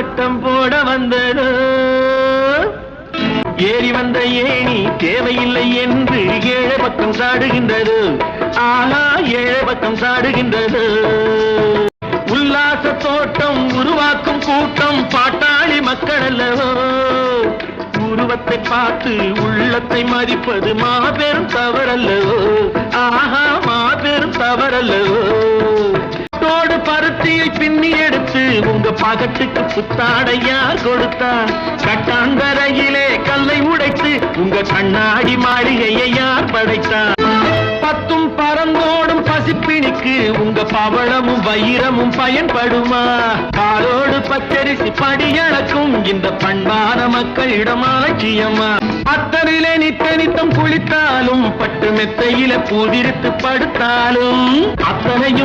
வட்டம் போட வந்ததோ ஏறி வந்த ஏணி தேவையில்லை என்று ஏழை பக்கம் சாடுகின்றது ஆனா ஏழை பக்கம் சாடுகின்றது உல்லாச தோட்டம் உருவாக்கும் கூட்டம் பாட்டாளி மக்கள் அல்லவோ உருவத்தை பார்த்து உள்ளத்தை மதிப்பது மாபெரும் தவறல்லவோ ஆஹா மாபெரும் தவறல்லவோ தோடு பருத்தியை பின்னி எடுத்து உங்க பகட்டுக்கு புத்தாடை யார் கொடுத்தா கட்டாந்தரையிலே கல்லை உடைத்து உங்க கண்ணாடி மாளிகையை யார் படைத்தார் பத்தும் பறந்தோடும் பசிப்பிணிக்கு உங்க பவளமும் வைரமும் பயன்படுமா காலோடு பச்சரிசி படியளக்கும் இந்த பண்பான மக்களிடம் அலட்சியமா அத்தனிலே நித்தம் குளித்தாலும் பட்டு மெத்தையில பூதிரித்து படுத்தாலும் அத்தனையும்